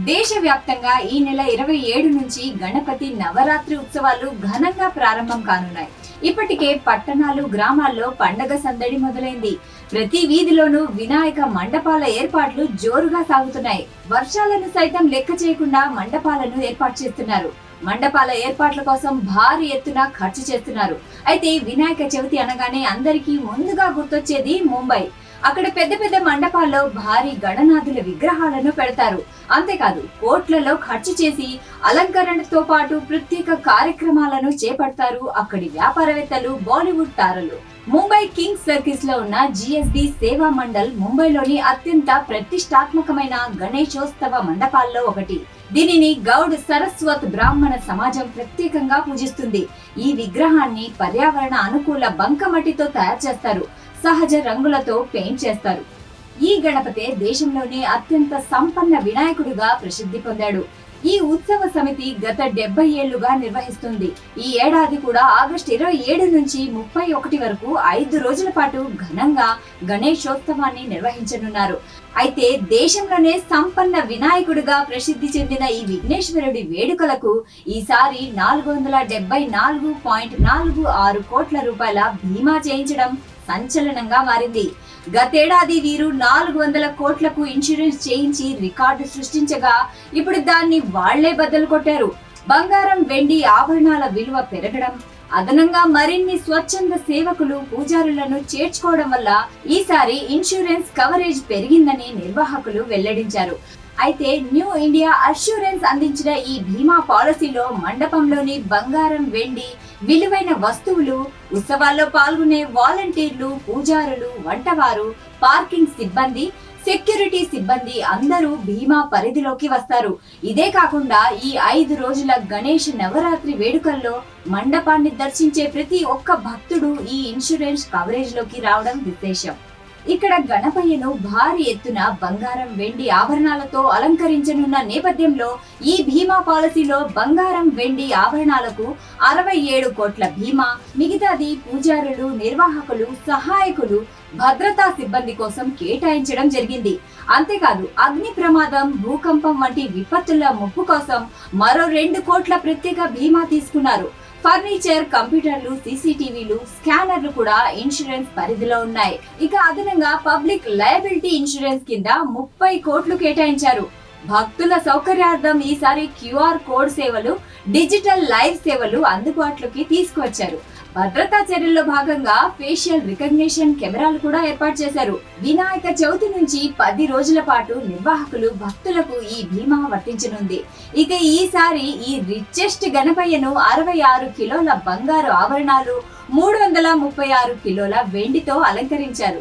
దేశవ్యాప్తంగా ఈ నెల 27 నుంచి గణపతి నవరాత్రి ఉత్సవాలు ఘనంగా ప్రారంభం కానున్నాయి. ఇప్పటికే పట్టణాలు, గ్రామాల్లో పండగ సందడి మొదలైంది. ప్రతి వీధిలోనూ వినాయక మండపాల ఏర్పాట్లు జోరుగా సాగుతున్నాయి. వర్షాలను సైతం లెక్క చేయకుండా మండపాలను ఏర్పాటు చేస్తున్నారు. మండపాల ఏర్పాట్ల కోసం భారీ ఎత్తున ఖర్చు చేస్తున్నారు. అయితే వినాయక చవితి అనగానే అందరికీ ముందుగా గుర్తొచ్చేది ముంబై. అక్కడ పెద్ద పెద్ద మండపాల్లో భారీ గణనాథుల విగ్రహాలను పెడతారు. అంతేకాదు కోట్లలో ఖర్చు చేసి అలంకరణతో పాటు ప్రత్యేక కార్యక్రమాలను చేపడతారు అక్కడి వ్యాపారవేత్తలు, బాలీవుడ్ తారలు. ముంబై కింగ్స్ సర్కిల్స్ లో ఉన్న జిఎస్డి సేవా మండల్ ముంబైలోని అత్యంత ప్రతిష్టాత్మకమైన గణేశోత్సవ మండపాల్లో ఒకటి. దీనిని గౌడ్ సరస్వత్ బ్రాహ్మణ సమాజం ప్రత్యేకంగా పూజిస్తుంది. ఈ విగ్రహాన్ని పర్యావరణ అనుకూల బంకమట్టితో తయారు చేస్తారు. సహజ రంగులతో పెయింట్ చేస్తారు. ఈ గణపతే దేశంలోనే అత్యంత సంపన్న వినాయకుడిగా ప్రసిద్ధి పొందాడు. ఈ ఉత్సవ సమితి గత 70 ఏళ్లుగా నిర్వహిస్తుంది. ఈ ఏడాది కూడా ఆగస్టు 27 నుంచి 31 వరకు 5 రోజుల పాటు ఘనంగా గణేశోత్సవాన్ని నిర్వహించనున్నారు. అయితే దేశంలోనే సంపన్న వినాయకుడిగా ప్రసిద్ధి చెందిన ఈ విఘ్నేశ్వరుడి వేడుకలకు ఈసారి 474.46 కోట్ల రూపాయల బీమా చేయించడం సంచలనంగా మారింది. గతేడాది వీరు 400 కోట్లకు ఇన్సూరెన్స్ చేయించి రికార్డు సృష్టించగా ఇప్పుడు దాన్ని వాళ్లే బద్దలు కొట్టారు. బంగారం, వెండి ఆభరణాల విలువ పెరగడం, అదనంగా మరిన్ని స్వచ్ఛంద సేవకులు, పూజారులను చేర్చుకోవడం వల్ల ఈసారి ఇన్సూరెన్స్ కవరేజ్ పెరిగిందని నిర్వాహకులు వెల్లడించారు. అయితే న్యూ ఇండియా అష్యూరెన్స్ అందించిన ఈ బీమా పాలసీలో మండపంలోని బంగారం, వెండి, విలువైన వస్తువులు, ఉత్సవాల్లో పాల్గొనే వాలంటీర్లు, పూజారులు, వంటవారు, పార్కింగ్ సిబ్బంది, సెక్యూరిటీ సిబ్బంది అందరూ బీమా పరిధిలోకి వస్తారు. ఇదే కాకుండా ఈ 5 రోజుల గణేష్ నవరాత్రి వేడుకల్లో మండపాన్ని దర్శించే ప్రతి ఒక్క భక్తుడు ఈ ఇన్సూరెన్స్ కవరేజ్ లోకి రావడం విశేషం. ఇక్కడ గణపయ్యను భారీ ఎత్తున బంగారం, వెండి ఆభరణాలతో అలంకరించనున్న నేపథ్యంలో ఈ బీమా పాలసీలో బంగారం, వెండి ఆభరణాలకు 67 కోట్ల బీమా, మిగతాది పూజారులు, నిర్వాహకులు, సహాయకులు, భద్రతా సిబ్బంది కోసం కేటాయించడం జరిగింది. అంతేకాదు అగ్ని ప్రమాదం, భూకంపం వంటి విపత్తుల ముప్పు కోసం మరో 2 కోట్ల ప్రత్యేక బీమా తీసుకున్నారు. ఫర్నిచర్, కంప్యూటర్లు, సీసీటీవీలు, స్కానర్లు కూడా ఇన్సూరెన్స్ పరిధిలో ఉన్నాయి. ఇక అదనంగా పబ్లిక్ లయబిలిటీ ఇన్సూరెన్స్ కింద 30 కోట్లు కేటాయించారు. భక్తుల సౌకర్యార్థం ఈసారి QR కోడ్ సేవలు, డిజిటల్ లైవ్ సేవలు అందుబాటులోకి తీసుకువచ్చారు. భద్రతా చర్యల్లో భాగంగా ఫేషియల్ రికగ్నిషన్ కెమెరాలు కూడా ఏర్పాటు చేశారు. వినాయక చవితి నుంచి 10 రోజుల పాటు నిర్వాహకులు, భక్తులకు ఈ బీమా వర్తించనుంది. ఇక ఈసారి ఈ రిచెస్ట్ గణపయ్యను 66 కిలోల బంగారు ఆభరణాలు, 336 కిలోల వెండితో అలంకరించారు.